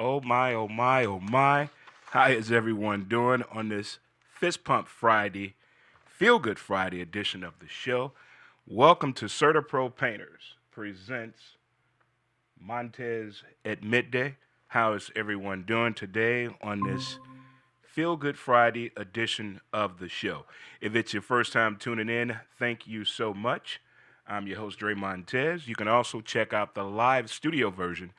Oh my, oh my, oh my. How is everyone doing on this Fist Pump Friday, Feel Good Friday edition of the show? Welcome to Certapro Painters presents Montez at Midday. How is everyone doing today on this Feel Good Friday edition of the show? If it's your first time tuning in, thank you so much. I'm your host, Dray Montz. You can also check out the live studio version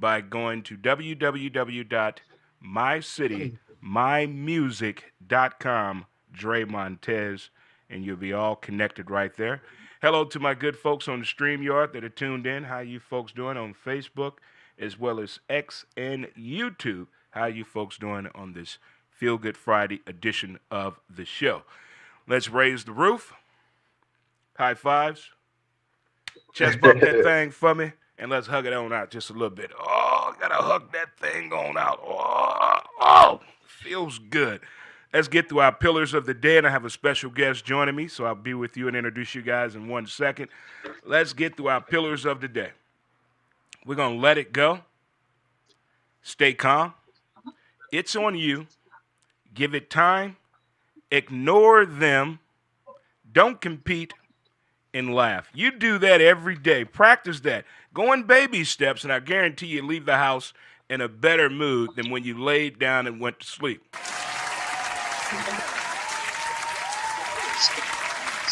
by going to www.mycitymymusic.com, Dray Montz, and you'll be all connected right there. Hello to my good folks on the StreamYard that are tuned in. How you folks doing on Facebook as well as X and YouTube? How you folks doing on this Feel Good Friday edition of the show? Let's raise the roof. High fives. Chest bump that thing for me, and let's hug it on out just a little bit. Oh, gotta hug that thing on out. Oh, feels good. Let's get through our pillars of the day, and I have a special guest joining me, so I'll be with you and introduce you guys in 1 second. Let's get through our pillars of the day. We're going to let it go. Stay calm. It's on you. Give it time. Ignore them. Don't compete. And laugh. You do that every day. Practice that. Go in baby steps, and I guarantee you leave the house in a better mood than when you laid down and went to sleep.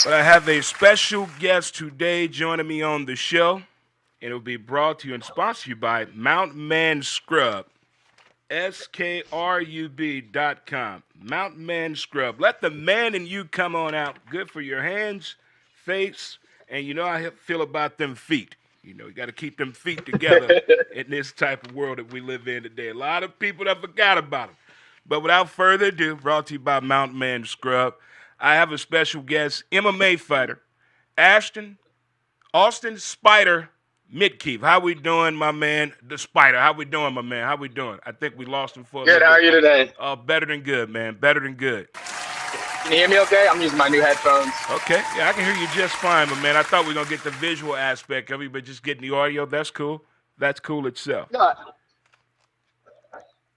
But I have a special guest today joining me on the show, and it will be brought to you and sponsored to you by Mountain Man Scrub. SKRUB.com. Mountain Man Scrub. Let the man in you come on out. Good for your hands, face, and you know how I feel about them feet. You know, you got to keep them feet together in this type of world that we live in today. A lot of people have forgot about them. But without further ado, brought to you by Mountain Man Scrub, I have a special guest, MMA fighter, Auhston Spider Midkief. How we doing, my man? The Spider. How we doing, my man? How we doing? I think we lost him for a Good. How are you today? Oh, better than good, man. Better than good. Can you hear me okay? I'm using my new headphones. Okay. Yeah, I can hear you just fine, but man, I thought we were going to get the visual aspect of it, but just getting the audio, that's cool. That's cool itself.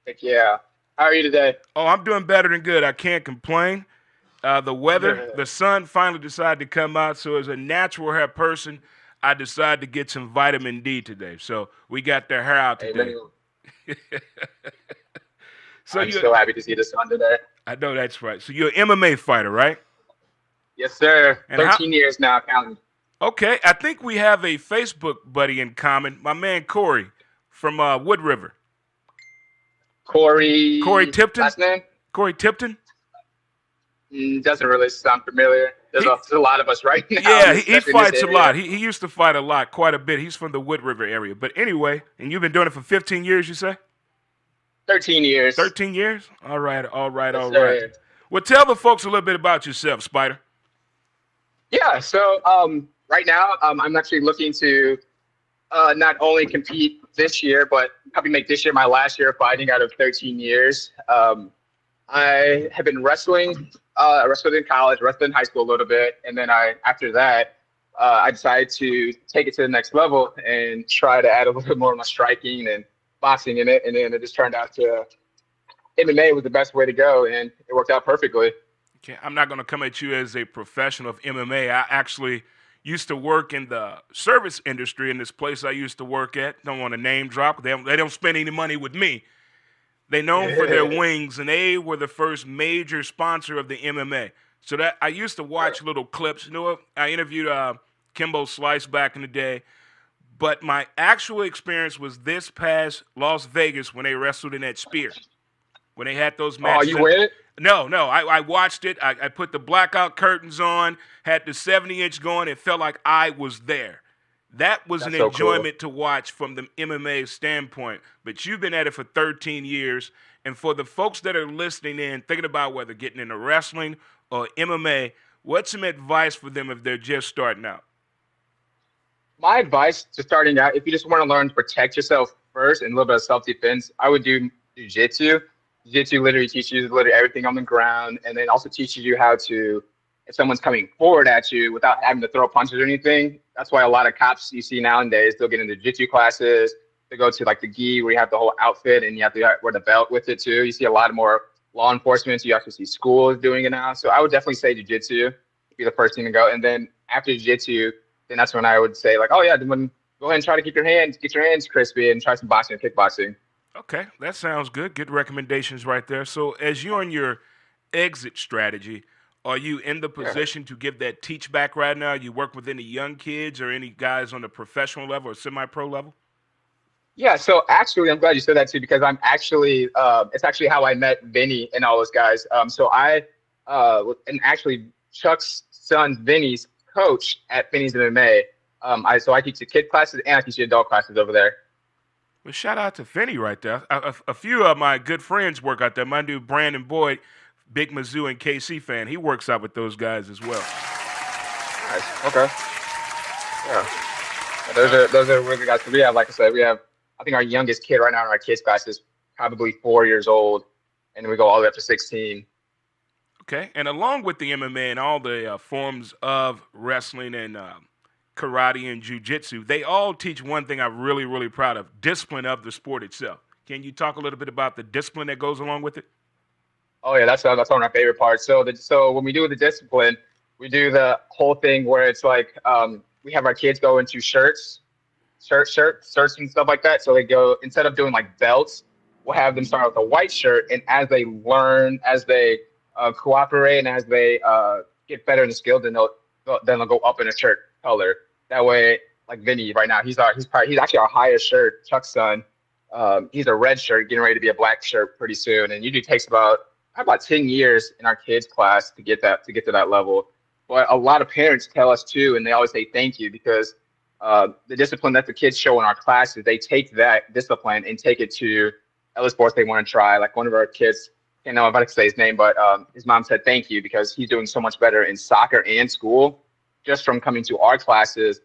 Heck yeah. How are you today? Oh, I'm doing better than good. I can't complain. The weather, the sun finally decided to come out, so as a natural hair person, I decided to get some vitamin D today. So we got their hair out today. So I'm so happy to see the sun today. I know that's right. So you're an MMA fighter, right? Yes, sir. And 13 years now, counting. Okay. I think we have a Facebook buddy in common. My man Corey from Wood River. Corey Tipton? Last name? Corey Tipton? Doesn't really sound familiar. There's a lot of us right now. Yeah, he fights a lot. He used to fight a lot, quite a bit. He's from the Wood River area. But anyway, and you've been doing it for 15 years, you say? 13 years. 13 years? All right. Yes, sir. Well, tell the folks a little bit about yourself, Spider. Yeah, so right now I'm actually looking to not only compete this year, but probably make this year my last year of fighting out of 13 years. I have been wrestling. I wrestled in college, wrestled in high school a little bit, and then after that, I decided to take it to the next level and try to add a little bit more of my striking and boxing in it, and then it just turned out to MMA was the best way to go, and it worked out perfectly. Okay, I'm not going to come at you as a professional of MMA. I actually used to work in the service industry in this place I used to work at. Don't want to name drop. They don't spend any money with me. They're known for their wings, and they were the first major sponsor of the MMA. So that I used to watch little clips. You know, I interviewed Kimbo Slice back in the day. But my actual experience was this past Las Vegas when they wrestled in that Spear. When they had those matches. Oh, you win it? No. I watched it. I put the blackout curtains on, had the 70-inch going. It felt like I was there. That was an enjoyment to watch from the MMA standpoint. But you've been at it for 13 years. And for the folks that are listening in, thinking about whether getting into wrestling or MMA, what's some advice for them if they're just starting out? My advice to starting out, if you just want to learn to protect yourself first and a little bit of self-defense, I would do jiu-jitsu. Jiu-jitsu literally teaches you literally everything on the ground, and then also teaches you how to, if someone's coming forward at you without having to throw punches or anything. That's why a lot of cops you see nowadays, they'll get into jiu-jitsu classes, to go to like the gi where you have the whole outfit and you have to wear the belt with it too. You see a lot more law enforcement. You actually see schools doing it now. So I would definitely say jiu-jitsu would be the first thing to go. And then after jiu-jitsu, then that's when I would say like, oh yeah, then go ahead and try to get your hands crispy and try some boxing and kickboxing. Okay, that sounds good. Good recommendations right there. So, as you're on your exit strategy, are you in the Yeah. position to give that teach back right now? You work with any young kids or any guys on the professional level or semi-pro level? Yeah, so actually, I'm glad you said that too because I'm actually, it's actually how I met Vinny and all those guys. And actually Chuck's son Vinny's coach at Vinny's MMA. I teach the kid classes and I teach the adult classes over there. Well, shout out to Finney right there. A few of my good friends work out there. My dude Brandon Boyd, big Mizzou and KC fan, he works out with those guys as well. Nice. Okay. Yeah. Those are really good guys. We have, like I said, I think our youngest kid right now in our kids class is probably 4 years old, and we go all the way up to 16. Okay, and along with the MMA and all the forms of wrestling and karate and jujitsu, they all teach one thing I'm really, really proud of: discipline of the sport itself. Can you talk a little bit about the discipline that goes along with it? Oh yeah, that's one of my favorite parts. So when we do the discipline, we do the whole thing where it's like we have our kids go into shirts and stuff like that. So they go, instead of doing like belts, we'll have them start with a white shirt, and as they learn, as they cooperate, and as they get better in the skill, then they'll go up in a shirt color. That way, like Vinny right now, he's actually our highest shirt, Chuck's son. He's a red shirt, getting ready to be a black shirt pretty soon, and usually takes about 10 years in our kids class to get to that level. But a lot of parents tell us too, and they always say thank you because the discipline that the kids show in our classes, they take that discipline and take it to other sports they want to try. Like one of our kids, I can't know if I can say his name, but his mom said thank you because he's doing so much better in soccer and school just from coming to our classes,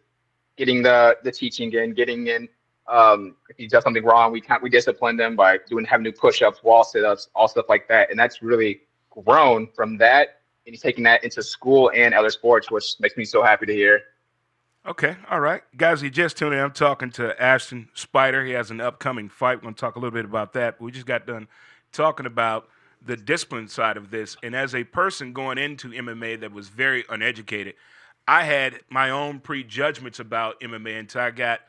getting the teaching in, getting in. If he does something wrong, we discipline them by having new push-ups, wall sit-ups, all stuff like that. And that's really grown from that. And he's taking that into school and other sports, which makes me so happy to hear. Okay, all right. Guys, you just tuned in. I'm talking to Auhston Spider. He has an upcoming fight. We're going to talk a little bit about that. But we just got done talking about the discipline side of this. And as a person going into MMA that was very uneducated, I had my own prejudgments about MMA until I got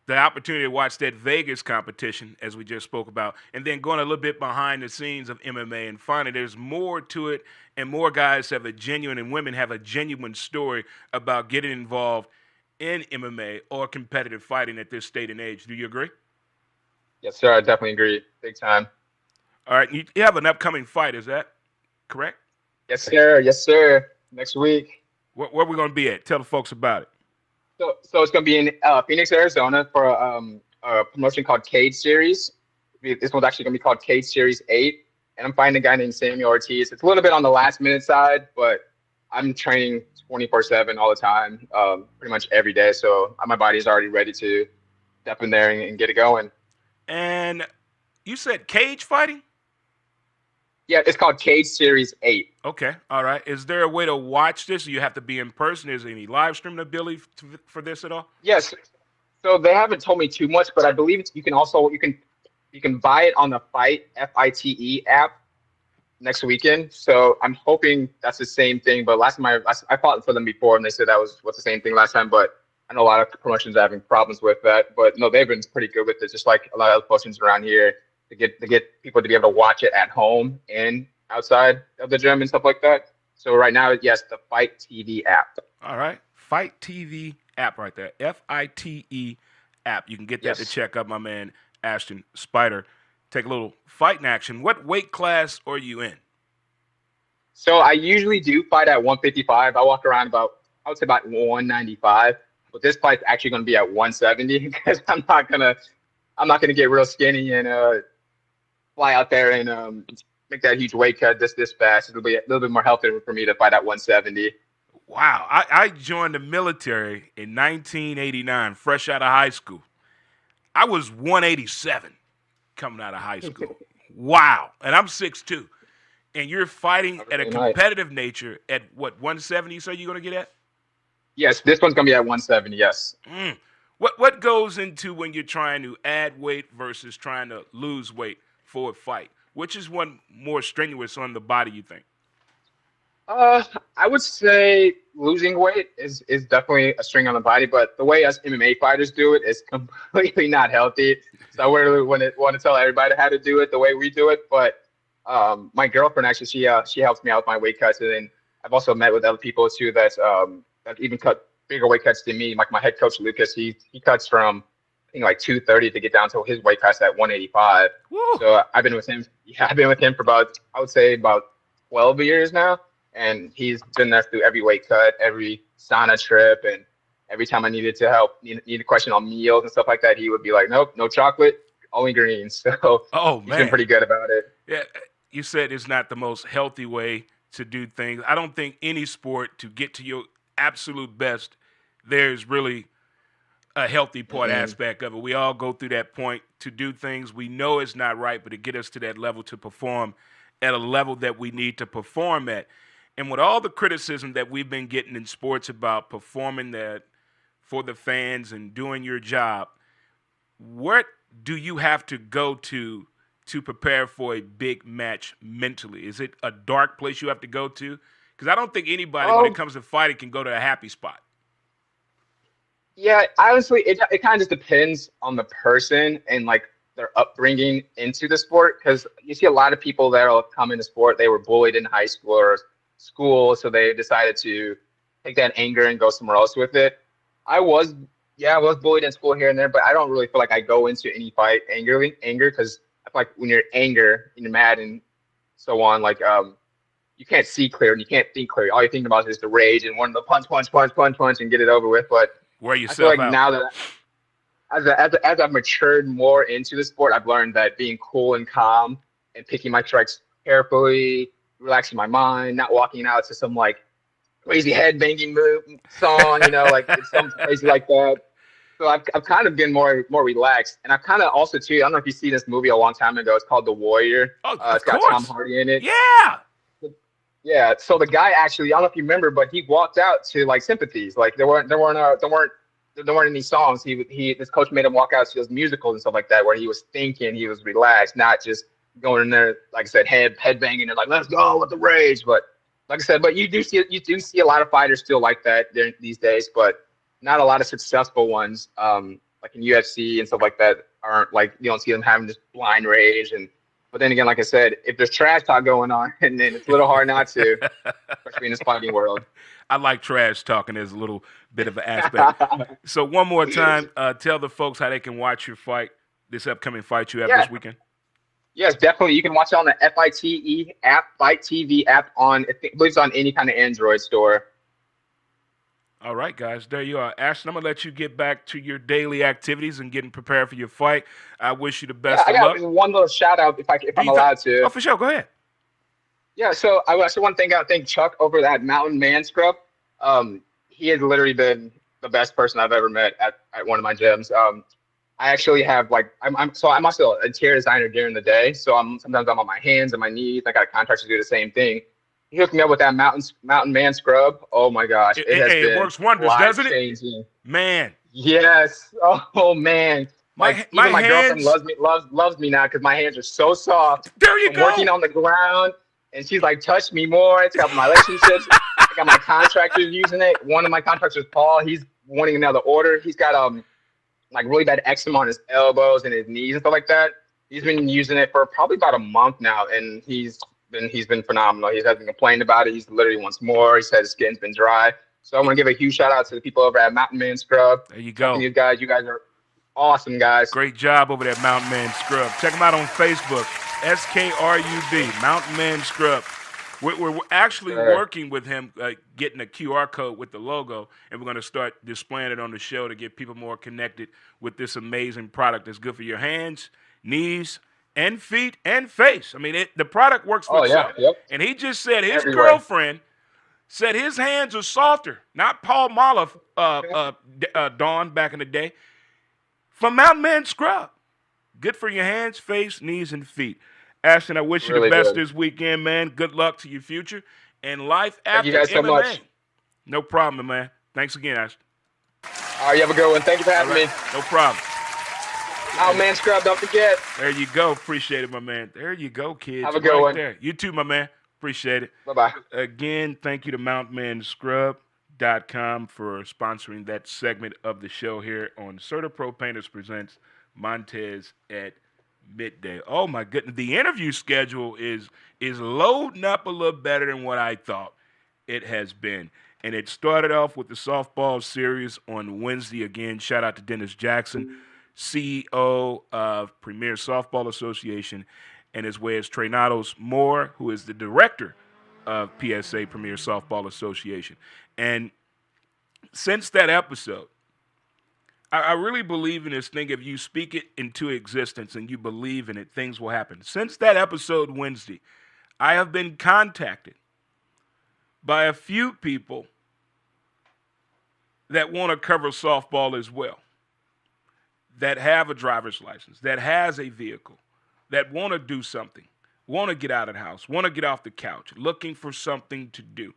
the opportunity to watch that Vegas competition, as we just spoke about, and then going a little bit behind the scenes of MMA and finding there's more to it and more guys have a genuine and women have a genuine story about getting involved in MMA or competitive fighting at this state and age. Do you agree? Yes, sir. I definitely agree. Big time. All right. You have an upcoming fight. Is that correct? Yes, sir. Yes, sir. Next week. Where are we going to be at? Tell the folks about it. So it's going to be in Phoenix, Arizona for a promotion called Cage Series. This one's actually going to be called Cage Series 8. And I'm fighting a guy named Samuel Ortiz. It's a little bit on the last minute side, but I'm training 24/7 all the time, pretty much every day. So my body's already ready to step in there and get it going. And you said cage fighting? Yeah, it's called Cage Series 8. Okay, all right. Is there a way to watch this? Do you have to be in person? Is there any live streaming ability for this at all? Yes. So they haven't told me too much, but I believe you can buy it on the FITE app next weekend. So I'm hoping that's the same thing. But last time I fought for them before, and they said that was the same thing last time. But I know a lot of promotions are having problems with that. But no, they've been pretty good with it, just like a lot of other promotions around here. To get people to be able to watch it at home and outside of the gym and stuff like that. So right now, yes, the Fight TV app. All right. Fight TV app right there. FITE app. You can get that to check out my man Auhston Spider. Take a little fighting action. What weight class are you in? So I usually do fight at 155. I walk around I would say about 195. But this fight's actually going to be at 170 because I'm not gonna get real skinny and fly out there and make that huge weight cut this fast. It'll be a little bit more healthy for me to fight at 170. Wow. I joined the military in 1989, fresh out of high school. I was 187 coming out of high school. Wow. And I'm 6'2". And you're fighting at a competitive nature at what, 170 you say you're going to get at? Yes, this one's going to be at 170, yes. What goes into when you're trying to add weight versus trying to lose weight for a fight? Which is one more strenuous on the body, you think? Uh, I would say losing weight is definitely a string on the body, but the way us MMA fighters do it is completely not healthy. So I really want to tell everybody how to do it the way we do it. But my girlfriend actually she helps me out with my weight cuts, and then I've also met with other people too that even cut bigger weight cuts than me. Like my head coach Lucas, he cuts from I think like 230 to get down to his weight cuts at 185. Woo. So I've been with him. Yeah, I've been with him for about I would say about 12 years now. And he's been there through every weight cut, every sauna trip, and every time I needed to need a question on meals and stuff like that, he would be like, "Nope, no chocolate, only greens." So Oh he's been man. pretty good about it. Yeah, you said it's not the most healthy way to do things. I don't think any sport to get to your absolute best, there's really a healthy part Hmm. aspect of it. We all go through that point to do things we know is not right, but to get us to that level to perform at a level that we need to perform at. And with all the criticism that we've been getting in sports about performing that for the fans and doing your job, what do you have to go to prepare for a big match mentally? Is it a dark place you have to go to? Because I don't think anybody, when it Um, comes to fighting, can go to a happy spot. yeah, honestly, it kind of just depends on the person and like their upbringing into the sport. Because you see a lot of people that'll come into sport, they were bullied in high school or school, so they decided to take that anger and go somewhere else with it. I was, yeah, I was bullied in school here and there, but I don't really feel like I go into any fight anger because I feel like when you're anger and you're mad and so on, like you can't see clear and you can't think clear. All you're thinking about is the rage and wanting to punch, and get it over with. But Wear I feel yourself like out. now that as I've matured more into the sport, I've learned that being cool and calm and picking my strikes carefully, relaxing my mind, not walking out to some like crazy head banging move song, like it's something crazy like that. So I've kind of been more relaxed, and I've kind of also too. I don't know if you've seen this movie a long time ago. It's called The Warrior. Oh, It's of got Tom course. Hardy in it. Yeah. Yeah. So the guy actually, I don't know if you remember, but he walked out to like sympathies. Like there weren't any songs. This coach made him walk out to those musicals and stuff like that, where he was thinking, he was relaxed, not just going in there, like I said, head banging and like let's go with the rage. But like I said, but you do see a lot of fighters still like that these days, but not a lot of successful ones. Like in UFC and stuff like that aren't like you don't see them having this blind rage and. But then again, like I said, if there's trash talk going on, and then it's a little hard not to, especially in this fighting world. I like trash talking as a little bit of an aspect. So one more time, tell the folks how they can watch your fight, this upcoming fight you have Yeah, this weekend. yes, definitely. You can watch it on the FITE app, Fight TV app I believe it's on any kind of Android store. All right, guys, there you are. Ashton, I'm going to let you get back to your daily activities and getting prepared for your fight. I wish you the Yeah, best I of got luck. one little shout out if Do I'm you got, allowed to. oh, for sure, go ahead. Yeah, so I also want to thank Chuck over at Mountain Man Scrub. He has literally been the best person I've ever met at one of my gyms. I actually have like I'm also a interior designer during the day, so sometimes I'm on my hands and my knees. I got contractors to do the same thing. He hooked me up with that Mountain Man Scrub. Oh my gosh, it has It been works wonders, life doesn't it? changing. Man, Yes. Oh man. my Even my girlfriend hands, loves me now because my hands are so soft there you from working go. on the ground, and she's like, touch me more. It's got my relationships. I got my contractors using it. One of my contractors, Paul, he's wanting another order. He's got like really bad eczema on his elbows and his knees and stuff like that. He's been using it for probably about a month now, and he's been phenomenal. He hasn't complained about it. He's literally wants more. He said his skin's been dry. So I want to give a huge shout out to the people over at Mountain Man Scrub. There you Checking go. you guys. You guys are awesome, guys. Great job over there, Mountain Man Scrub. Check him out on Facebook, SKRUB, Mountain Man Scrub. We're actually working with him, getting a QR code with the logo, and we're going to start displaying it on the show to get people more connected with this amazing product that's good for your hands, knees, and feet and face. I mean, the product works for Oh yeah, itself. yep. And he just said his Everywhere. girlfriend said his hands are softer, not Paul Mahler, Dawn back in the day, from Mountain Man Scrub. Good for your hands, face, knees, and feet. Ashton, I wish you the Really best good. this weekend, man. Good luck to your future and life Thank after you guys so MMA. much. No problem, man. Thanks again, Ashton. All right, you have a good one. Thank you for having me. No problem. Oh, man, Scrub, don't forget. There you go. Appreciate it, my man. There you go, kids. Have a good one. There. You too, my man. Appreciate it. Bye-bye. Again, thank you to MountManScrub.com for sponsoring that segment of the show here on Serta Pro Painters Presents Montez at Midday. Oh, my goodness. The interview schedule is loading up a little better than what I thought it has been. And it started off with the softball series on Wednesday. Again, shout out to Dennis Jackson, CEO of Premier Softball Association, and as well as Treynados Moore, who is the director of PSA Premier Softball Association. And since that episode, I really believe in this thing. If you speak it into existence and you believe in it, things will happen. Since that episode Wednesday, I have been contacted by a few people that want to cover softball as well, that have a driver's license, that has a vehicle, that want to do something, want to get out of the house, want to get off the couch, looking for something to do,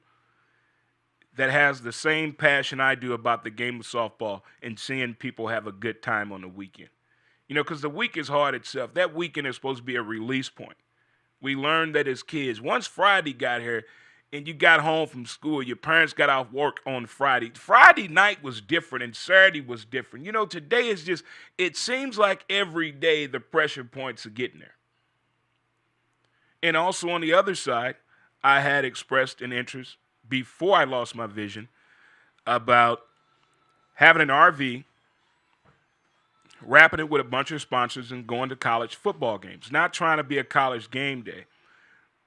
that has the same passion I do about the game of softball and seeing people have a good time on the weekend. You know, because the week is hard itself. That weekend is supposed to be a release point. We learned that as kids. Once Friday got here and you got home from school, your parents got off work on Friday. Friday night was different and Saturday was different. You know, today is just, it seems like every day the pressure points are getting there. And also on the other side, I had expressed an interest before I lost my vision about having an RV, wrapping it with a bunch of sponsors and going to college football games. Not trying to be a college game day,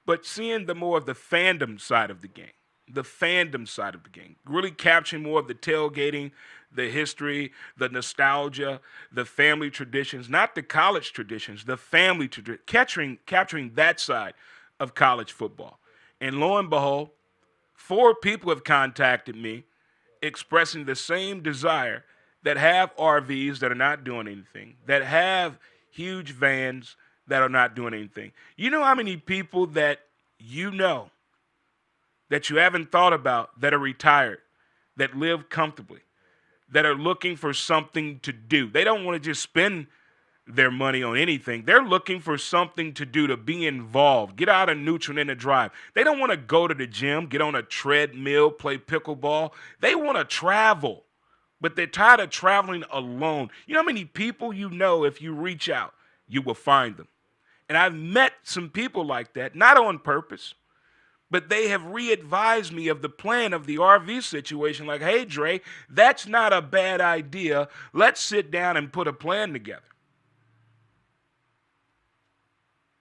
but seeing the more of the fandom side of the game. The fandom side of the game. Really capturing more of the tailgating, the history, the nostalgia, the family traditions, not the college traditions, the family tradition, capturing that side of college football. And lo and behold, 4 people have contacted me expressing the same desire, that have RVs that are not doing anything, that have huge vans that are not doing anything. You know how many people that you know that you haven't thought about that are retired, that live comfortably, that are looking for something to do? They don't want to just spend their money on anything. They're looking for something to do, to be involved, get out of neutral in the drive. They don't want to go to the gym, get on a treadmill, play pickleball. They want to travel, but they're tired of traveling alone. You know how many people you know, if you reach out, you will find them. And I've met some people like that, not on purpose, but they have re-advised me of the plan of the RV situation. Like, hey, Dre, that's not a bad idea. Let's sit down and put a plan together.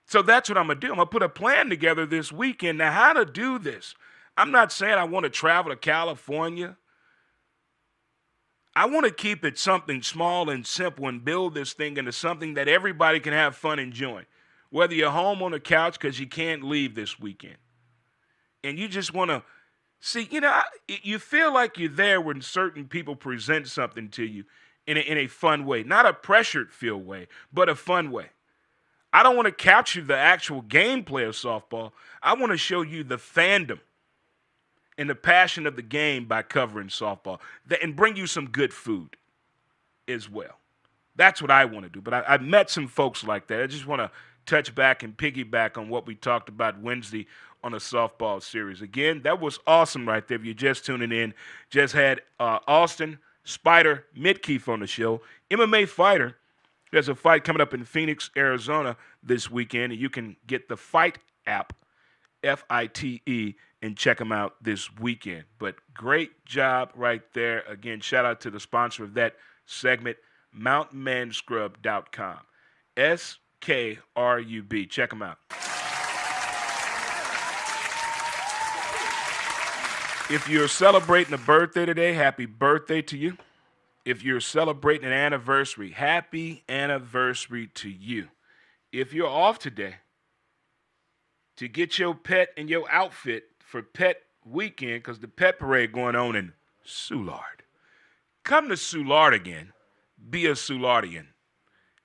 So that's what I'm going to do. I'm going to put a plan together this weekend. Now, how to do this? I'm not saying I want to travel to California. I want to keep it something small and simple and build this thing into something that everybody can have fun enjoying. Whether you're home on the couch because you can't leave this weekend and you just want to see, you know, you feel like you're there when certain people present something to you in a fun way, not a pressured-filled way, but a fun way. I don't want to capture the actual gameplay of softball. I want to show you the fandom and the passion of the game by covering softball, and bring you some good food as well. That's what I want to do. But I met some folks like that. I just want to touch back and piggyback on what we talked about Wednesday on the softball series. Again, that was awesome right there. If you're just tuning in, just had Auhston Spider Midkief on the show, MMA fighter. There's a fight coming up in Phoenix, Arizona this weekend, and you can get the Fight app, FITE, and check them out this weekend. But great job right there. Again, shout out to the sponsor of that segment, MountManScrub.com. SKRUB. Check them out. If you're celebrating a birthday today, happy birthday to you. If you're celebrating an anniversary, happy anniversary to you. If you're off today to get your pet and your outfit for pet weekend, because the pet parade going on in Soulard. Come to Soulard again, be a Soulardian.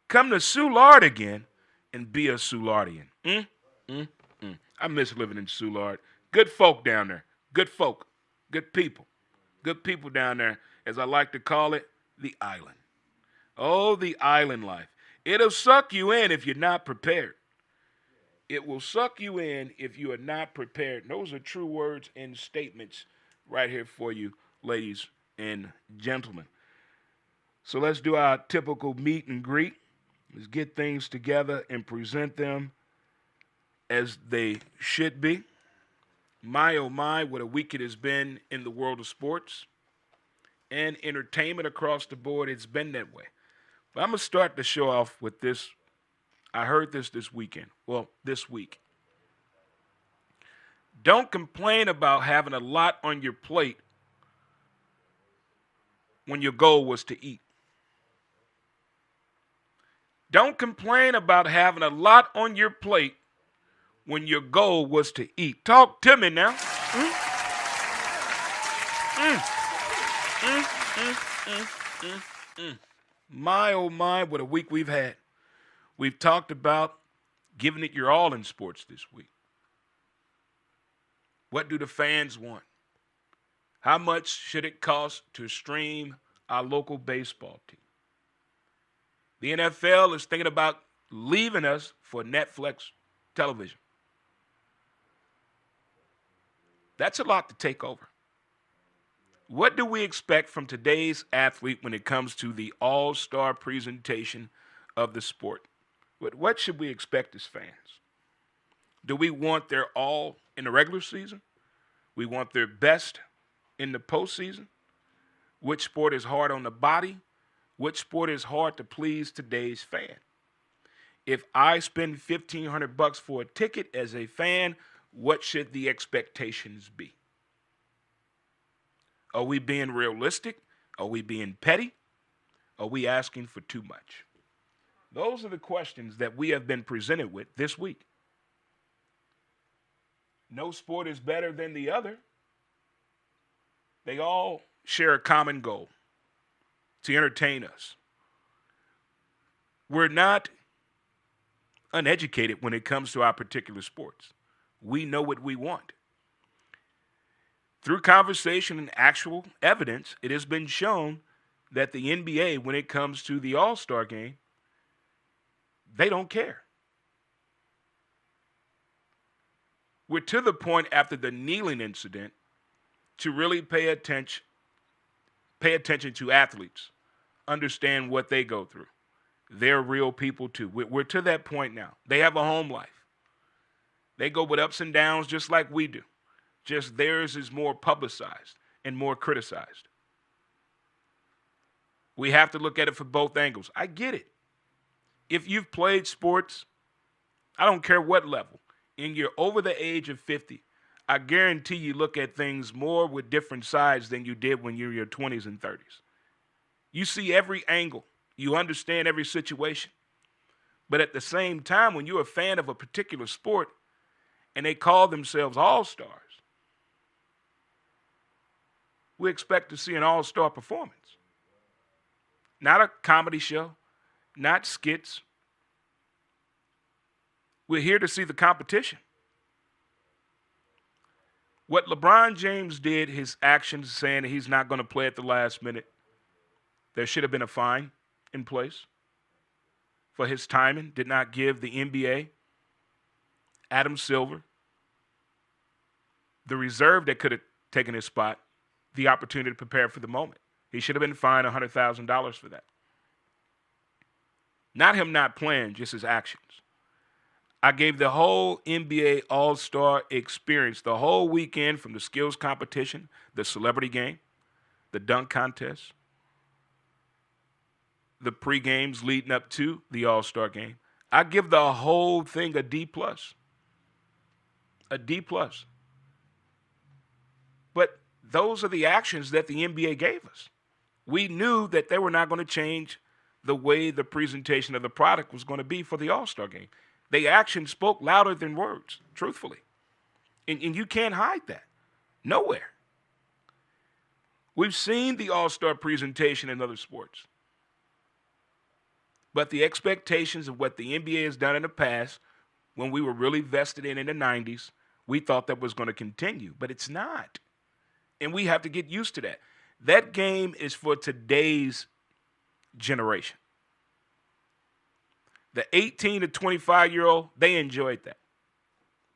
Come to Soulard again and be a Soulardian. I miss living in Soulard. Good folk down there. Good folk. Good people. Good people down there. As I like to call it, The island. Oh, the island life. It'll suck you in if you're not prepared. It will suck you in if you are not prepared. Those are true words and statements right here for you, ladies and gentlemen. So let's do our typical meet and greet. Let's get things together and present them as they should be. My oh my, what a week it has been in the world of sports and entertainment across the board. It's been that way. But I'm going to start the show off with this. I heard this weekend. Well, this week. Don't complain about having a lot on your plate when your goal was to eat. Don't complain about having a lot on your plate when your goal was to eat. Talk to me now. My, oh my, what a week we've had. We've talked about giving it your all in sports this week. What do the fans want? How much should it cost to stream our local baseball team? The NFL is thinking about leaving us for Netflix television. That's a lot to take over. What do we expect from today's athlete when it comes to the all-star presentation of the sport? What should we expect as fans? Do we want their all in the regular season? We want their best in the postseason? Which sport is hard on the body? Which sport is hard to please today's fan? If I spend $1,500 for a ticket as a fan, what should the expectations be? Are we being realistic? Are we being petty? Are we asking for too much? Those are the questions that we have been presented with this week. No sport is better than the other. They all share a common goal: to entertain us. We're not uneducated when it comes to our particular sports. We know what we want. Through conversation and actual evidence, it has been shown that the NBA, when it comes to the All-Star game, they don't care. We're to the point after the kneeling incident to really pay attention to athletes, understand what they go through. They're real people too. We're to that point now. They have a home life. They go with ups and downs just like we do. Just theirs is more publicized and more criticized. We have to look at it from both angles. I get it. If you've played sports, I don't care what level, and you're over the age of 50, I guarantee you look at things more with different sides than you did when you were in your 20s and 30s. You see every angle. You understand every situation. But at the same time, when you're a fan of a particular sport and they call themselves All-Stars, we expect to see an all-star performance. Not a comedy show, not skits. We're here to see the competition. What LeBron James did, his actions saying that he's not going to play at the last minute, there should have been a fine in place for his timing. Did not give the NBA, Adam Silver, the reserve that could have taken his spot, the opportunity to prepare for the moment. He should have been fined $100,000 for that. Not him not playing, just his actions. I gave the whole NBA All-Star experience, the whole weekend, from the skills competition, the celebrity game, the dunk contest, the pre-games leading up to the All-Star game. I give the whole thing a D+. A D+. But those are the actions that the NBA gave us. We knew that they were not going to change the way the presentation of the product was going to be for the All-Star game. The actions spoke louder than words, truthfully. And you can't hide that. Nowhere. We've seen the All-Star presentation in other sports. But the expectations of what the NBA has done in the past, when we were really vested in the 90s, we thought that was going to continue. But it's not. And we have to get used to that. That game is for today's generation. The 18 to 25-year-old, they enjoyed that.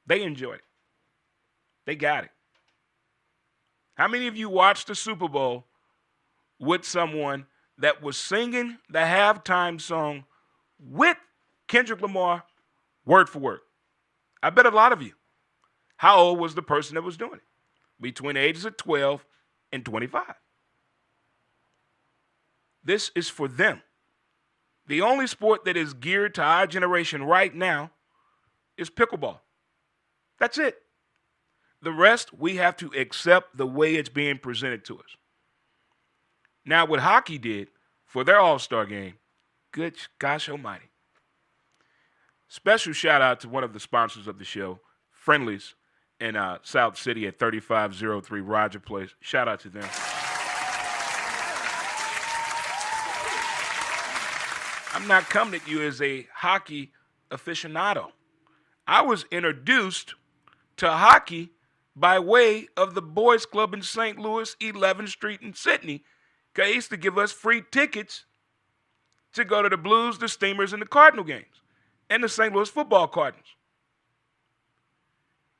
They enjoyed it. They got it. How many of you watched the Super Bowl with someone that was singing the halftime song with Kendrick Lamar word for word? I bet a lot of you. How old was the person that was doing it? Between the ages of 12 and 25. This is for them. The only sport that is geared to our generation right now is pickleball. That's it. The rest, we have to accept the way it's being presented to us. Now, what hockey did for their All-Star game, good gosh almighty. Special shout out to one of the sponsors of the show, Friendlies in South City at 3503 Roger Place. Shout out to them. I'm not coming at you as a hockey aficionado. I was introduced to hockey by way of the Boys Club in St. Louis, 11th Street in Sydney. They used to give us free tickets to go to the Blues, the Steamers, and the Cardinal games, and the St. Louis football Cardinals.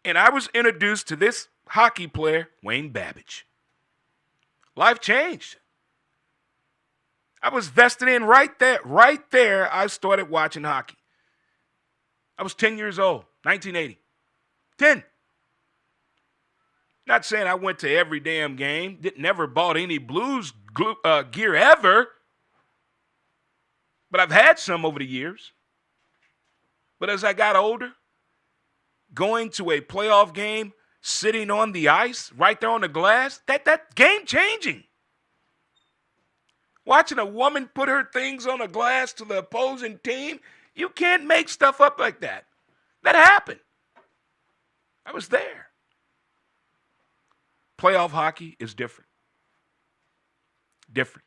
And I was introduced to this hockey player, Wayne Babbage. Life changed. I was vested in right there. Right there, I started watching hockey. I was 10 years old, 1980. 10. Not saying I went to every damn game. Never bought any Blues gear ever. But I've had some over the years. But as I got older, going to a playoff game, sitting on the ice, right there on the glass, that game changing. Watching a woman put her things on a glass to the opposing team, you can't make stuff up like that. That happened. I was there. Playoff hockey is different. Different.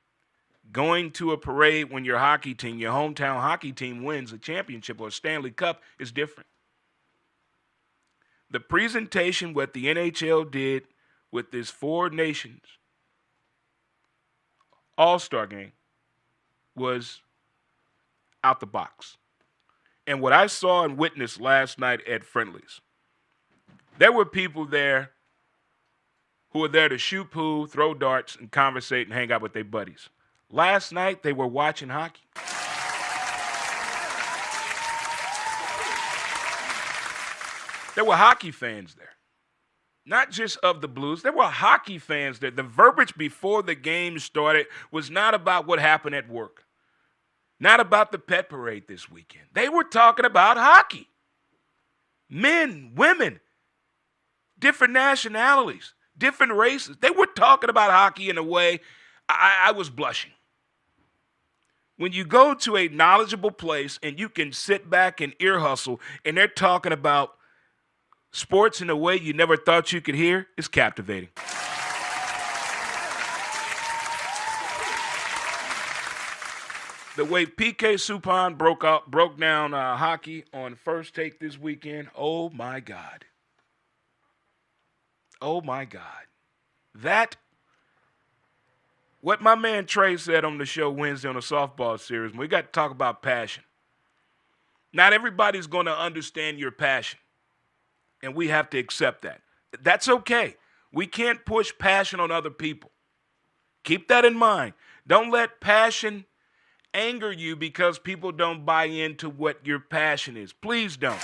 Going to a parade when your hockey team, your hometown hockey team wins a championship or a Stanley Cup is different. The presentation, what the NHL did with this Four Nations All-Star game was out the box. And what I saw and witnessed last night at Friendlies, there were people there who were there to shoot pool, throw darts, and conversate and hang out with their buddies. Last night, they were watching hockey. There were hockey fans there. Not just of the Blues. There were hockey fans there. The verbiage before the game started was not about what happened at work. Not about the pet parade this weekend. They were talking about hockey. Men, women, different nationalities, different races. They were talking about hockey in a way I was blushing. When you go to a knowledgeable place and you can sit back and ear hustle and they're talking about sports in a way you never thought you could hear, it's captivating. The way PK Subban broke down hockey on First Take this weekend, oh my God. Oh my God. What my man Trey said on the show Wednesday on the softball series, we got to talk about passion. Not everybody's going to understand your passion, and we have to accept that. That's okay. We can't push passion on other people. Keep that in mind. Don't let passion anger you because people don't buy into what your passion is. Please don't.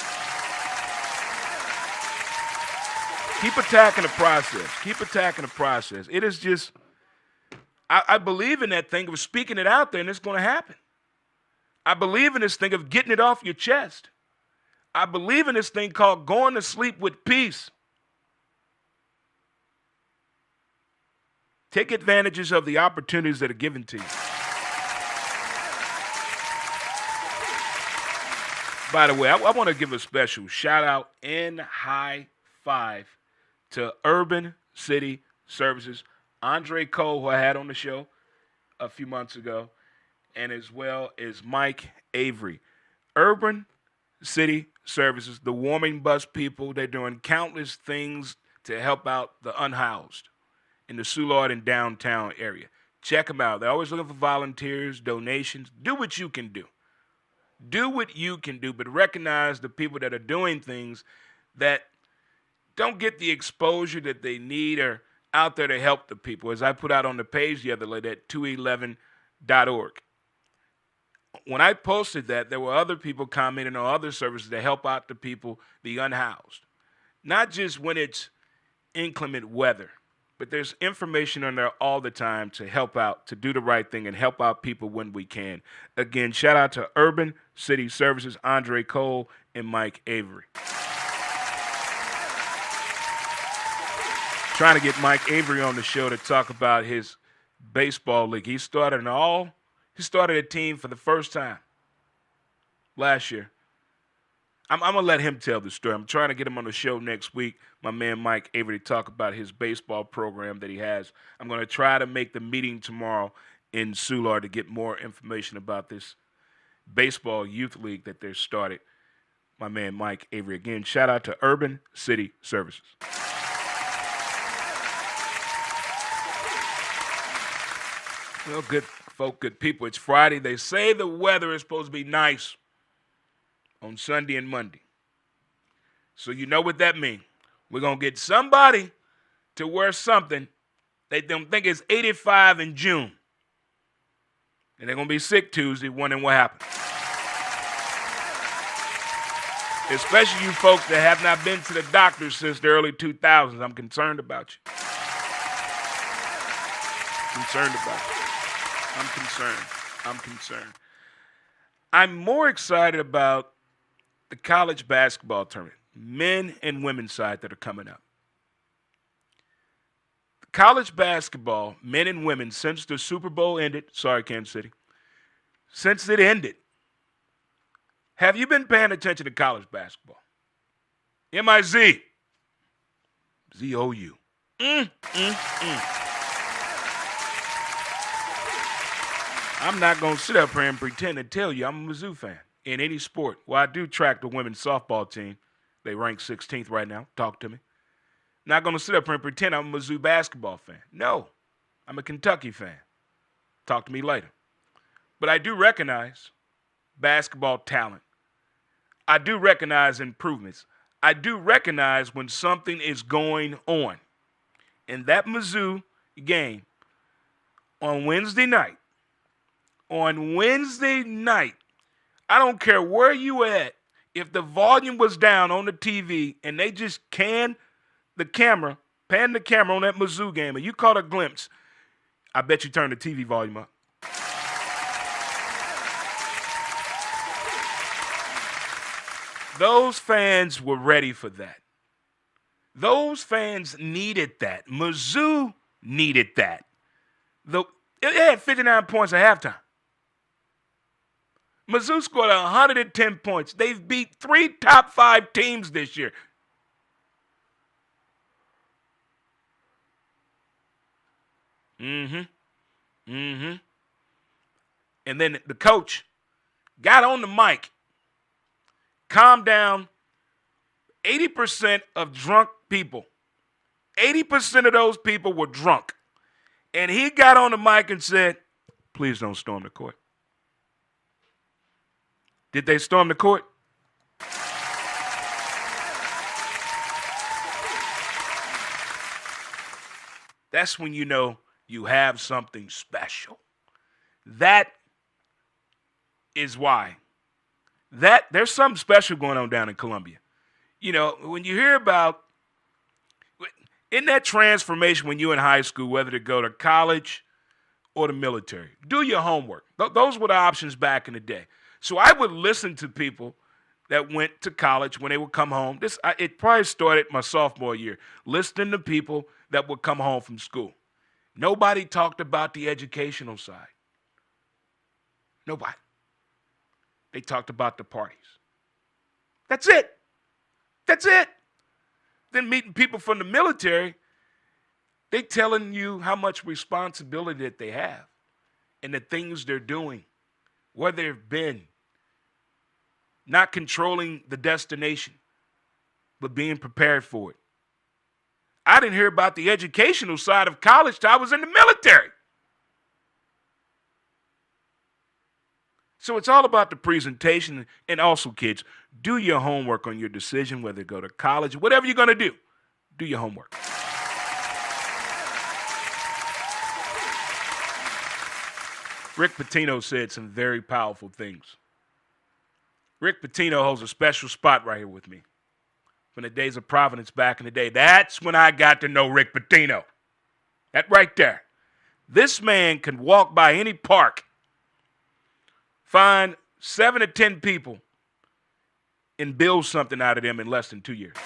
Keep attacking the process. Keep attacking the process. It is just, I believe in that thing of speaking it out there and it's going to happen. I believe in this thing of getting it off your chest. I believe in this thing called going to sleep with peace. Take advantages of the opportunities that are given to you. By the way, I want to give a special shout out and high five to Urban City Services. Andre Cole, who I had on the show a few months ago, and as well as Mike Avery. Urban City Services, the warming bus people, they're doing countless things to help out the unhoused in the Soulard and downtown area. Check them out. They're always looking for volunteers, donations. Do what you can do. Do what you can do, but recognize the people that are doing things that don't get the exposure that they need or out there to help the people. As I put out on the page the other day at 211.org. When I posted that, there were other people commenting on other services that help out the people, the unhoused. Not just when it's inclement weather, but there's information on there all the time to help out, to do the right thing, and help out people when we can. Again, shout out to Urban City Services, Andre Cole, and Mike Avery. Trying to get Mike Avery on the show to talk about his baseball league. He started a team for the first time last year. I'm going to let him tell the story. I'm trying to get him on the show next week, my man Mike Avery, to talk about his baseball program that he has. I'm going to try to make the meeting tomorrow in Soulard to get more information about this baseball youth league that they're started. My man Mike Avery. Again, shout out to Urban City Services. Well, good folk, good people. It's Friday. They say the weather is supposed to be nice on Sunday and Monday. So you know what that means. We're going to get somebody to wear something they don't think is 85 in June. And they're going to be sick Tuesday wondering what happened. Especially you folks that have not been to the doctor since the early 2000s. I'm concerned about you. I'm concerned. I'm more excited about the college basketball tournament, men and women's side that are coming up. College basketball, men and women, since the Super Bowl ended, sorry, Kansas City, since it ended, have you been paying attention to college basketball? M-I-Z. Z-O-U. I'm not going to sit up here and pretend to tell you I'm a Mizzou fan in any sport. Well, I do track the women's softball team. They rank 16th right now. Talk to me. Not going to sit up here and pretend I'm a Mizzou basketball fan. No, I'm a Kentucky fan. Talk to me later. But I do recognize basketball talent. I do recognize improvements. I do recognize when something is going on. And that Mizzou game on Wednesday night, I don't care where you at, if the volume was down on the TV and they just pan the camera on that Mizzou game and you caught a glimpse, I bet you turn the TV volume up. Those fans were ready for that. Those fans needed that. Mizzou needed that. It had 59 points at halftime. Mizzou scored 110 points. They've beat 3 top 5 teams this year. And then the coach got on the mic, calmed down 80% of drunk people. 80% of those people were drunk. And he got on the mic and said, please don't storm the court. Did they storm the court? That's when you know you have something special. That is why. There's something special going on down in Columbia. You know, when you hear about, in that transformation when you're in high school, whether to go to college or the military, do your homework. Those were the options back in the day. So I would listen to people that went to college when they would come home. It probably started my sophomore year, listening to people that would come home from school. Nobody talked about the educational side. Nobody. They talked about the parties. That's it. Then meeting people from the military, they telling you how much responsibility that they have and the things they're doing, where they've been, not controlling the destination, but being prepared for it. I didn't hear about the educational side of college till I was in the military. So it's all about the presentation. And also, kids, do your homework on your decision, whether to go to college, whatever you're going to do. Do your homework. Rick Pitino said some very powerful things. Rick Pitino holds a special spot right here with me. From the days of Providence back in the day. That's when I got to know Rick Pitino. That right there. This man can walk by any park, find 7 to 10 people, and build something out of them in less than 2 years.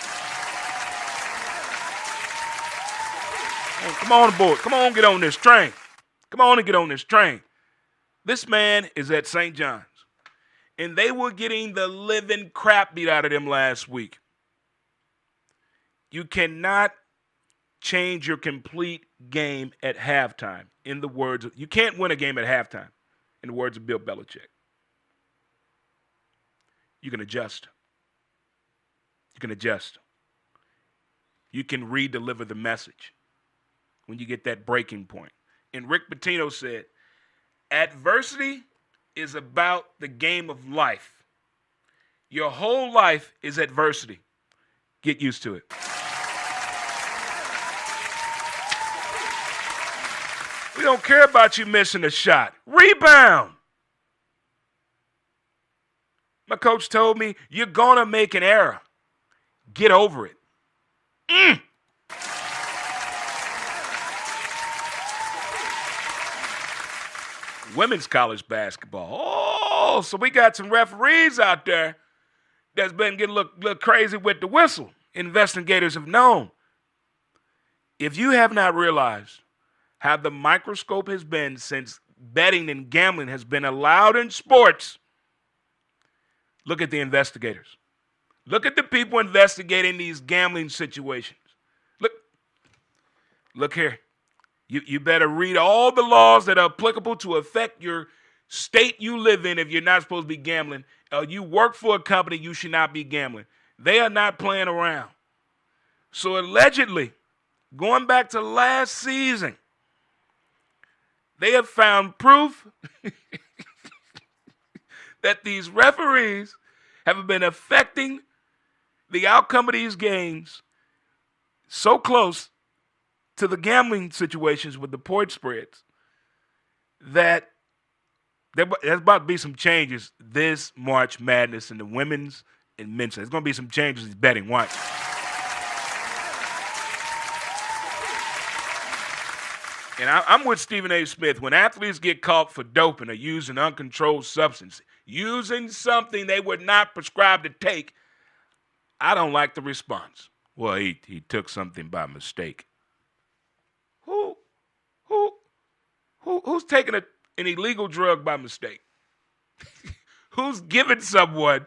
Come on board. Come on, get on this train. Come on and get on this train. This man is at St. John's, and they were getting the living crap beat out of them last week. You cannot change your complete game at halftime. In the words of, you can't win a game at halftime, in the words of Bill Belichick. You can adjust. You can adjust. You can re-deliver the message when you get that breaking point. And Rick Pitino said, adversity is about the game of life. Your whole life is adversity. Get used to it. We don't care about you missing a shot. Rebound. My coach told me, you're going to make an error. Get over it. Women's college basketball. Oh, so we got some referees out there that's been getting a little crazy with the whistle. Investigators have known. If you have not realized how the microscope has been since betting and gambling has been allowed in sports, look at the investigators. Look at the people investigating these gambling situations. Look here. You better read all the laws that are applicable to affect your state you live in if you're not supposed to be gambling. You work for a company, you should not be gambling. They are not playing around. So allegedly, going back to last season, they have found proof that these referees have been affecting the outcome of these games so close to the gambling situations with the point spreads that there's about to be some changes this March Madness in the women's and men's. There's going to be some changes in betting. Watch. And I'm with Stephen A. Smith. When athletes get caught for doping or using uncontrolled substance, using something they were not prescribed to take, I don't like the response. Well, he took something by mistake. Who's taking an illegal drug by mistake? Who's giving someone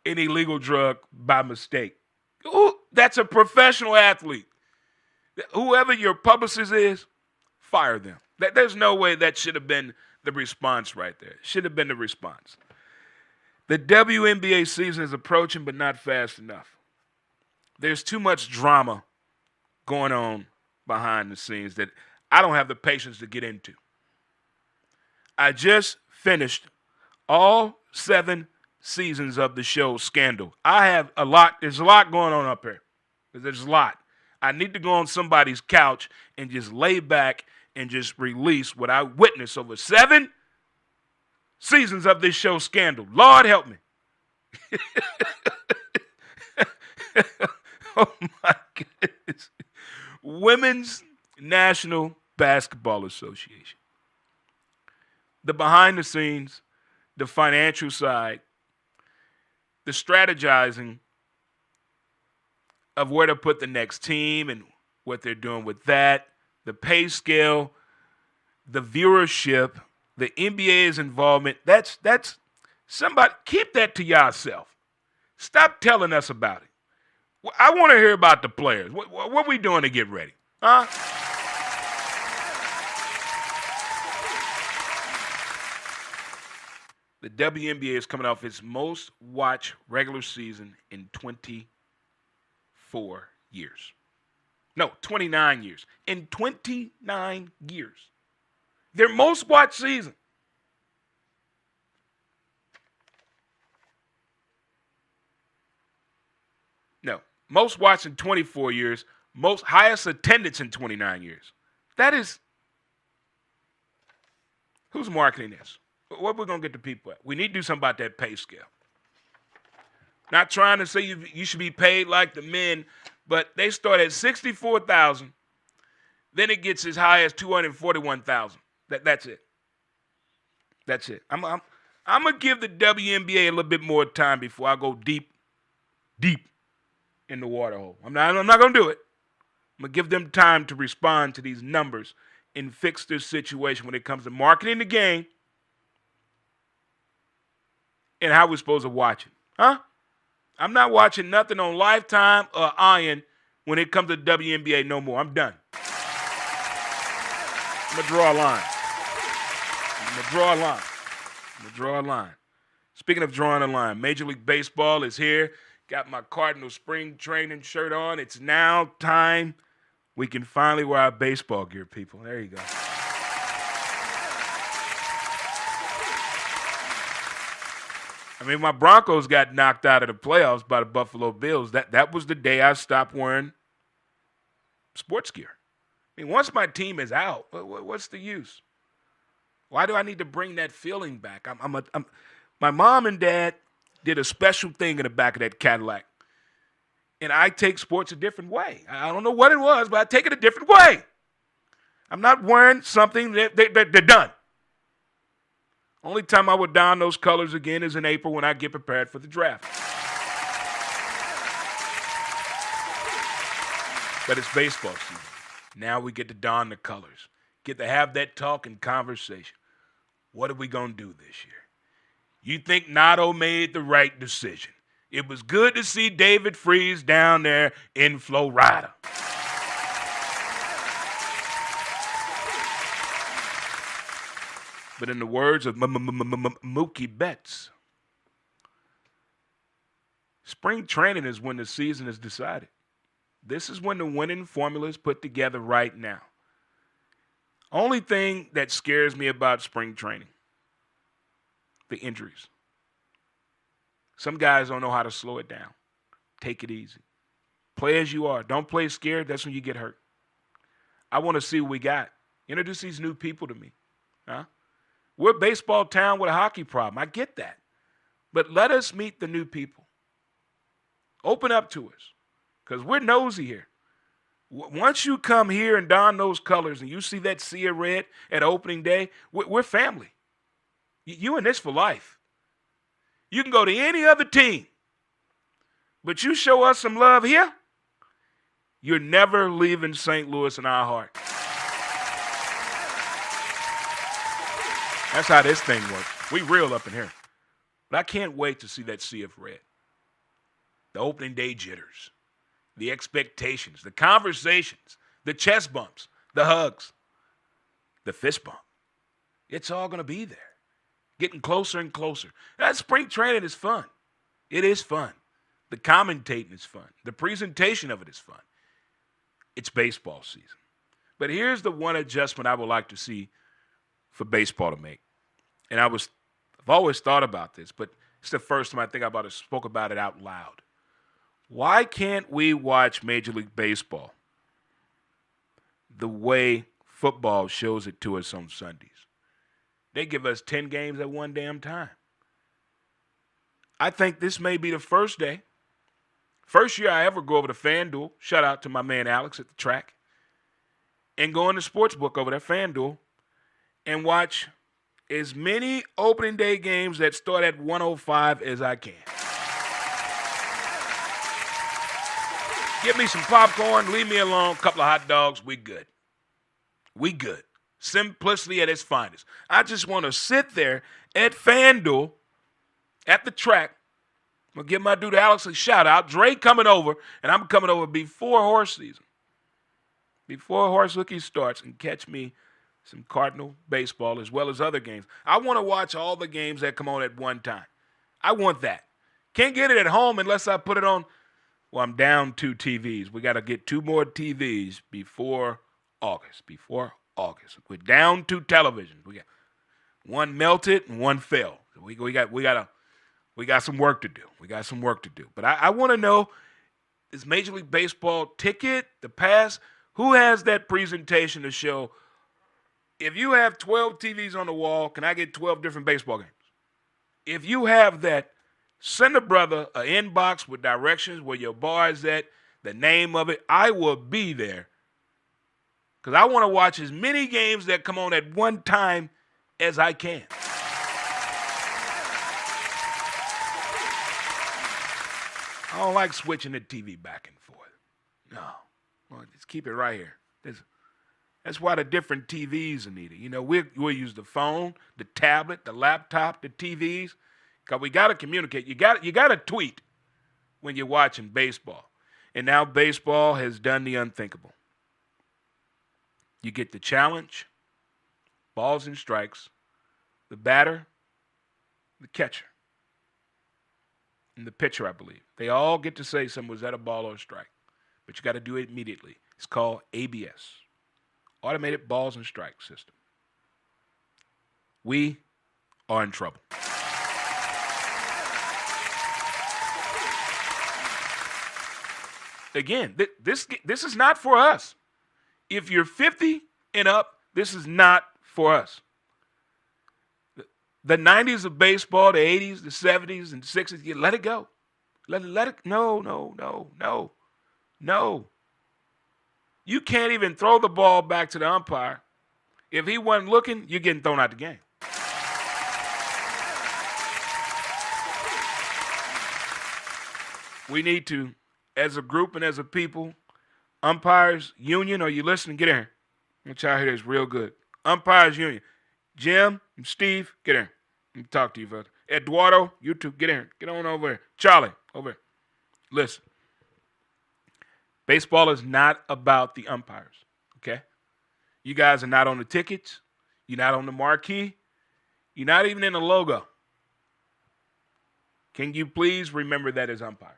an illegal drug by mistake? That's a professional athlete. Whoever your publicist is, fire them. There's no way that should have been the response right there. Should have been the response. The WNBA season is approaching, but not fast enough. There's too much drama going on behind the scenes that I don't have the patience to get into. I just finished all 7 seasons of the show Scandal. I have a lot. There's a lot going on up here. There's a lot. I need to go on somebody's couch and just lay back and just release what I witnessed over 7 seasons of this show Scandal. Lord help me. Oh my goodness. Women's National Basketball Association. The behind the scenes, the financial side, the strategizing of where to put the next team and what they're doing with that, the pay scale, the viewership, the NBA's involvement. That's somebody, keep that to yourself. Stop telling us about it. I want to hear about the players. What are we doing to get ready? Huh? The WNBA is coming off its most watched regular season in 24 years. No, 29 years. In 29 years. Their most watched season. No. Most watched in 24 years. Most highest attendance in 29 years. That is, who's marketing this? What we're going to get the people at? We need to do something about that pay scale. Not trying to say you should be paid like the men, but they start at $64,000. Then it gets as high as $241,000. That's it. That's it. I'm gonna give the WNBA a little bit more time before I go deep in the water hole. I'm not gonna do it. I'm gonna give them time to respond to these numbers and fix this situation when it comes to marketing the game and how we're supposed to watch it. Huh? I'm not watching nothing on Lifetime or Iron when it comes to WNBA no more. I'm done. I'm going to draw a line. Speaking of drawing a line, Major League Baseball is here. Got my Cardinal spring training shirt on. It's now time. We can finally wear our baseball gear, people. There you go. I mean, my Broncos got knocked out of the playoffs by the Buffalo Bills. That was the day I stopped wearing sports gear. I mean, once my team is out, what's the use? Why do I need to bring that feeling back? My mom and dad did a special thing in the back of that Cadillac. And I take sports a different way. I don't know what it was, but I take it a different way. I'm not wearing something that they're done. Only time I would don those colors again is in April when I get prepared for the draft. But it's baseball season. Now we get to don the colors. Get to have that talk and conversation. What are we going to do this year? You think Nato made the right decision. It was good to see David Freese down there in Florida. But in the words of Mookie Betts, spring training is when the season is decided. This is when the winning formula is put together right now. Only thing that scares me about spring training, the injuries. Some guys don't know how to slow it down. Take it easy. Play as you are. Don't play scared. That's when you get hurt. I want to see what we got. Introduce these new people to me. Huh? We're a baseball town with a hockey problem. I get that. But let us meet the new people. Open up to us. Because we're nosy here. Once you come here and don those colors and you see that sea of red at opening day, we're family. You in this for life. You can go to any other team. But you show us some love here, you're never leaving St. Louis in our heart. That's how this thing works. We real up in here. But I can't wait to see that sea of red. The opening day jitters. The expectations. The conversations. The chest bumps. The hugs. The fist bump. It's all going to be there. Getting closer and closer. That spring training is fun. It is fun. The commentating is fun. The presentation of it is fun. It's baseball season. But here's the one adjustment I would like to see for baseball to make. And I've always thought about this, but it's the first time I think I spoke about it out loud. Why can't we watch Major League Baseball the way football shows it to us on Sundays? They give us 10 games at one damn time. I think this may be the first day. First year I ever go over to FanDuel. Shout out to my man Alex at the track. And go in the sportsbook over there, FanDuel, and watch as many opening day games that start at 1:05 as I can. Give me some popcorn, leave me alone, couple of hot dogs, we good. We good. Simplicity at its finest. I just want to sit there at FanDuel at the track. I'm going to give my dude Alex a shout out. Dre coming over, and I'm coming over before horse season. Before horse hooky starts, and catch me some Cardinal baseball as well as other games. I want to watch all the games that come on at one time. I want that. Can't get it at home unless I put it on. Well, I'm down 2 TVs. We got to get 2 more TVs before August. We're down 2 televisions. We got one melted and one fell. We got some work to do. But I want to know this Major League Baseball ticket, the pass? Who has that presentation to show, if you have 12 TVs on the wall, can I get 12 different baseball games? If you have that, send a brother an inbox with directions where your bar is at, the name of it. I will be there because I want to watch as many games that come on at one time as I can. I don't like switching the TV back and forth. No. Well, just keep it right here. That's why the different TVs are needed. You know, we'll use the phone, the tablet, the laptop, the TVs, because we got to communicate. You got to tweet when you're watching baseball. And now baseball has done the unthinkable. You get the challenge, balls and strikes, the batter, the catcher, and the pitcher, I believe. They all get to say something, was that a ball or a strike? But you got to do it immediately. It's called ABS, Automated Balls and Strike System. We are in trouble. Again, this is not for us. If you're 50 and up, this is not for us. The 90s of baseball, the 80s, the 70s, and 60s, you let it go. Let it. No. You can't even throw the ball back to the umpire. If he wasn't looking, you're getting thrown out the game. We need to, as a group and as a people, umpires union, are you listening? Get in here. I want y'all to hear this real good. Umpires union. Jim and Steve, get in here. Let me talk to you, brother. Eduardo, you two, get in here. Get on over here. Charlie, over here. Listen. Baseball is not about the umpires, okay? You guys are not on the tickets. You're not on the marquee. You're not even in the logo. Can you please remember that as umpires?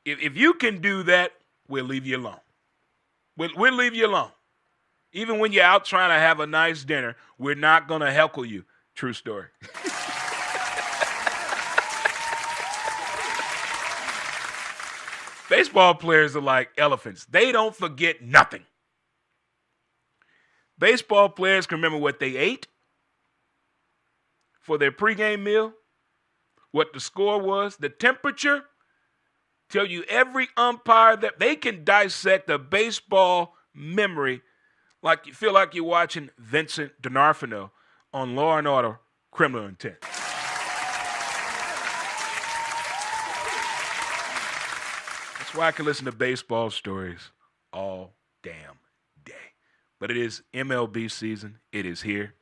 If you can do that, we'll leave you alone. We'll leave you alone. Even when you're out trying to have a nice dinner, we're not going to heckle you. True story. Baseball players are like elephants. They don't forget nothing. Baseball players can remember what they ate for their pregame meal, what the score was, the temperature, tell you every umpire that they can dissect a baseball memory like you feel like you're watching Vincent D'Onofrio on Law and Order Criminal Intent. That's why I can listen to baseball stories all damn day. But it is MLB season. It is here.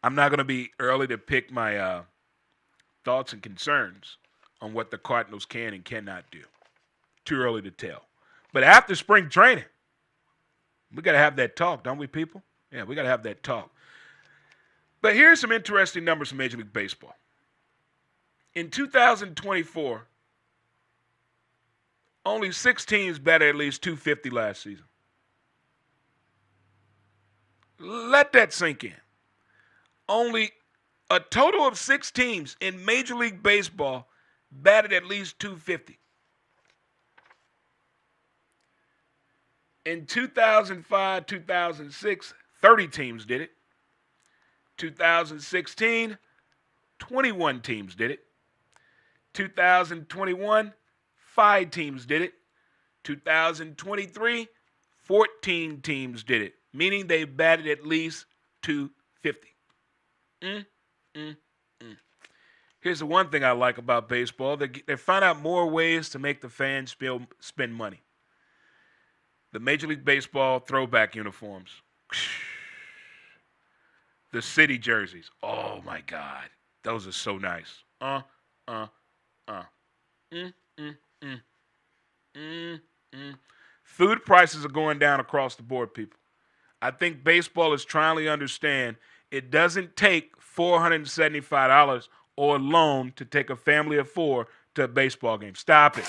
I'm not going to be early to pick my thoughts and concerns on what the Cardinals can and cannot do. Too early to tell. But after spring training, we got to have that talk, don't we, people? Yeah, we got to have that talk. But here's some interesting numbers from Major League Baseball. In 2024, only 6 teams batted at least .250 last season. Let that sink in. Only a total of 6 teams in Major League Baseball batted at least .250. In 2005, 2006, 30 teams did it. 2016, 21 teams did it. 2021, 5 teams did it. 2023, 14 teams did it, meaning they batted at least .250. Here's the one thing I like about baseball. They find out more ways to make the fans spend money. The Major League Baseball throwback uniforms. The city jerseys. Oh, my God. Those are so nice. Food prices are going down across the board, people. I think baseball is trying to understand it doesn't take $475 or a loan to take a family of 4 to a baseball game. Stop it.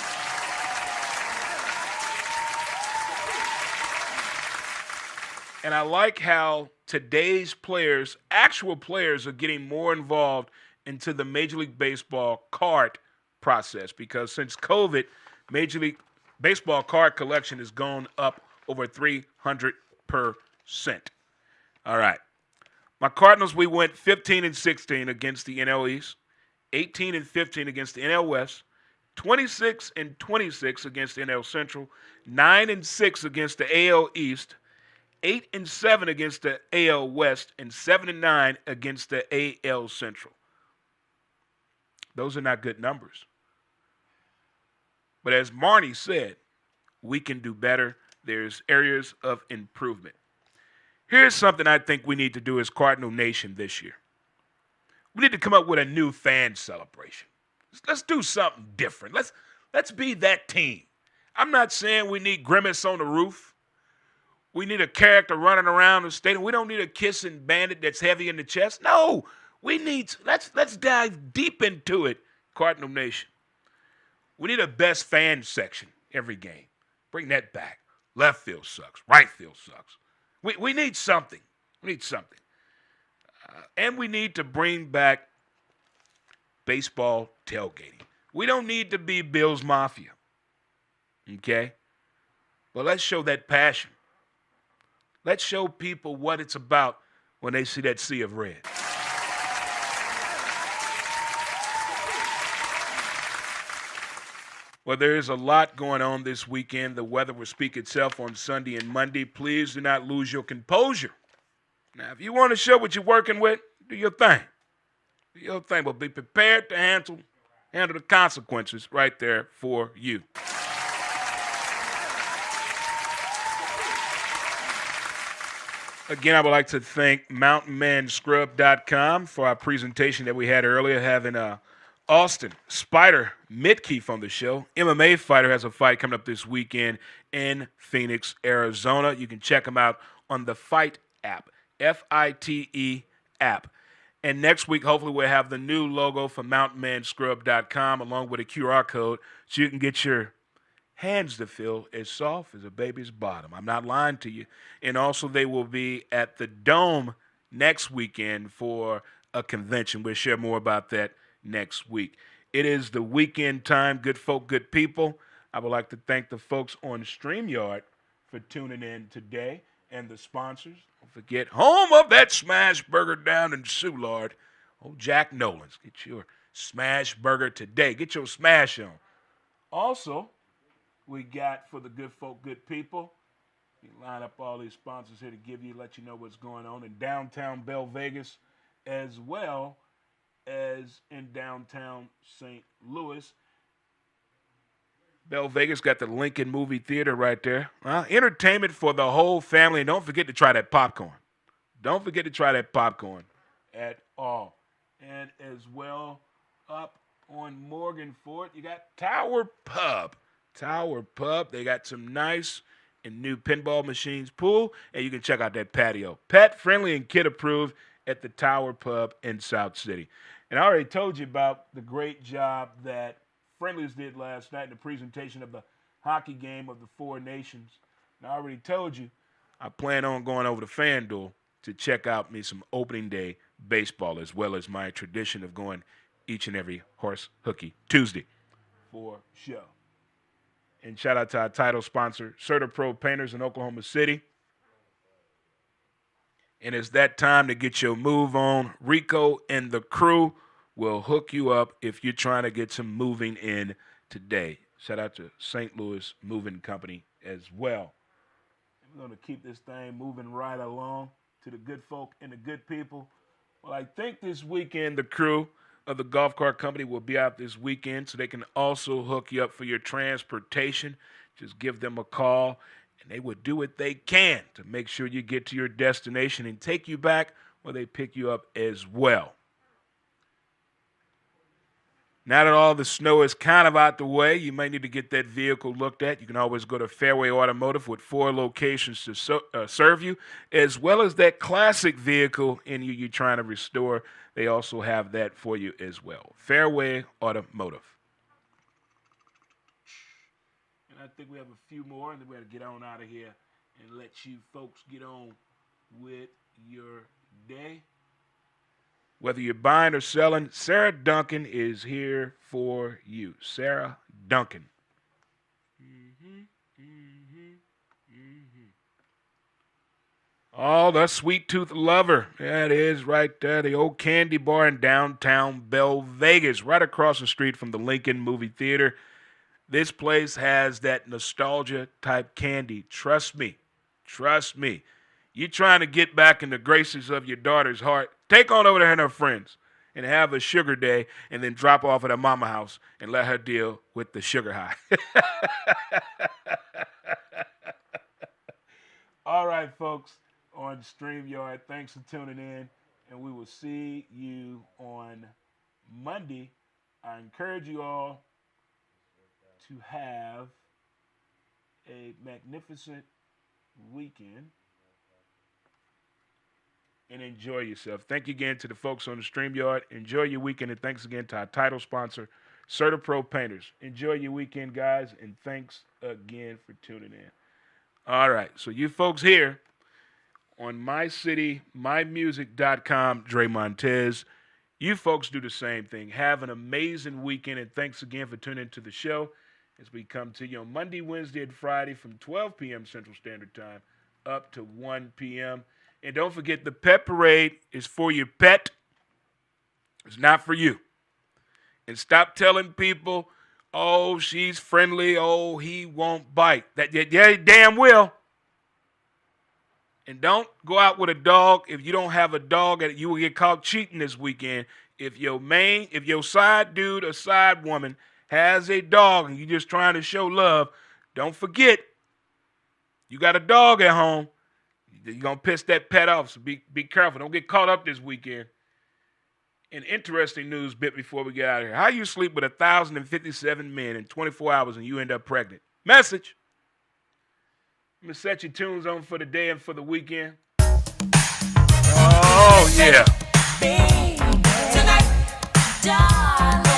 And I like how today's players, actual players, are getting more involved into the Major League Baseball card process because since COVID, Major League Baseball card collection has gone up over 300%. All right. My Cardinals, we went 15-16 against the NL East, 18-15 against the NL West, 26-26 against the NL Central, 9-6 against the AL East, 8-7 against the AL West, and 7-9 against the AL Central. Those are not good numbers. But as Marnie said, we can do better. There's areas of improvement. Here's something I think we need to do as Cardinal Nation this year. We need to come up with a new fan celebration. Let's do something different. Let's be that team. I'm not saying we need Grimace on the roof. We need a character running around the stadium. We don't need a kissing bandit that's heavy in the chest. No, let's dive deep into it, Cardinal Nation. We need a best fan section every game. Bring that back. Left field sucks. Right field sucks. We need something. We need something. And we need to bring back baseball tailgating. We don't need to be Bills Mafia. Okay? But let's show that passion. Let's show people what it's about when they see that sea of red. Well, there is a lot going on this weekend. The weather will speak itself on Sunday and Monday. Please do not lose your composure. Now, if you want to show what you're working with, do your thing. Do your thing, but be prepared to handle the consequences right there for you. Again, I would like to thank mountainmanscrub.com for our presentation that we had earlier, having Auhston Spider Midkief on the show. MMA fighter has a fight coming up this weekend in Phoenix, Arizona. You can check him out on the Fight app, FITE app. And next week, hopefully, we'll have the new logo for mountainmanscrub.com along with a QR code so you can get your hands to feel as soft as a baby's bottom. I'm not lying to you. And also, they will be at the Dome next weekend for a convention. We'll share more about that next week. It is the weekend time, good folk, good people. I would like to thank the folks on StreamYard for tuning in today and the sponsors. Don't forget, home of that smash burger down in Soulard. Oh, Jack Nolan's. Get your smash burger today. Get your smash on. Also, we got for the good folk, good people. We line up all these sponsors here to let you know what's going on in downtown Bell Vegas, as well as in downtown St. Louis. Bell Vegas got the Lincoln Movie Theater right there. Entertainment for the whole family. And don't forget to try that popcorn. Don't forget to try that popcorn at all. And as well, up on Morgan Fort, you got Tower Pub. Tower Pub. They got some nice and new pinball machines, pool, and you can check out that patio. Pet friendly and kid approved at the Tower Pub in South City. And I already told you about the great job that Friendlies did last night in the presentation of the hockey game of the Four Nations. And I already told you I plan on going over to FanDuel to check out me some opening day baseball, as well as my tradition of going each and every Horse Hooky Tuesday for show. And shout out to our title sponsor, CertaPro Painters in Oklahoma City. And it's that time to get your move on. Rico and the crew will hook you up if you're trying to get some moving in today. Shout out to St. Louis Moving Company as well. We're going to keep this thing moving right along to the good folk and the good people. Well, I think this weekend the crew of the golf cart company will be out this weekend, so they can also hook you up for your transportation. Just give them a call, and they will do what they can to make sure you get to your destination and take you back where they pick you up as well. Now that all the snow is kind of out the way, you might need to get that vehicle looked at. You can always go to Fairway Automotive with 4 locations to serve you, as well as that classic vehicle in you you're trying to restore. They also have that for you as well. Fairway Automotive. And I think we have a few more, and then we got to get on out of here and let you folks get on with your day. Whether you're buying or selling, Sarah Duncan is here for you. Sarah Duncan. Oh, the Sweet Tooth Lover. Yeah, it is right there. The old candy bar in downtown Bell Vegas, right across the street from the Lincoln Movie Theater. This place has that nostalgia type candy. Trust me. Trust me. You trying to get back in the graces of your daughter's heart, take on over to her and her friends and have a sugar day and then drop off at her mama house and let her deal with the sugar high. All right, folks, on StreamYard, thanks for tuning in, and we will see you on Monday. I encourage you all to have a magnificent weekend and enjoy yourself. Thank you again to the folks on the StreamYard. Enjoy your weekend, and thanks again to our title sponsor, CertaPro Painters. Enjoy your weekend, guys, and thanks again for tuning in. All right, so you folks here on Mycitymymusic.com, Dray Montz, you folks do the same thing. Have an amazing weekend, and thanks again for tuning into the show as we come to you on Monday, Wednesday, and Friday from 12 p.m. Central Standard Time up to 1 p.m. And don't forget, the pet parade is for your pet. It's not for you. And stop telling people, oh, she's friendly. Oh, he won't bite. That yeah, damn will. And don't go out with a dog if you don't have a dog. You will get caught cheating this weekend. If your side dude or side woman has a dog and you're just trying to show love, don't forget, you got a dog at home. You're going to piss that pet off, so be careful. Don't get caught up this weekend. An interesting news bit before we get out of here. How you sleep with 1,057 men in 24 hours and you end up pregnant? Message. I'm going to set your tunes on for the day and for the weekend. Oh, yeah. Tonight, darling.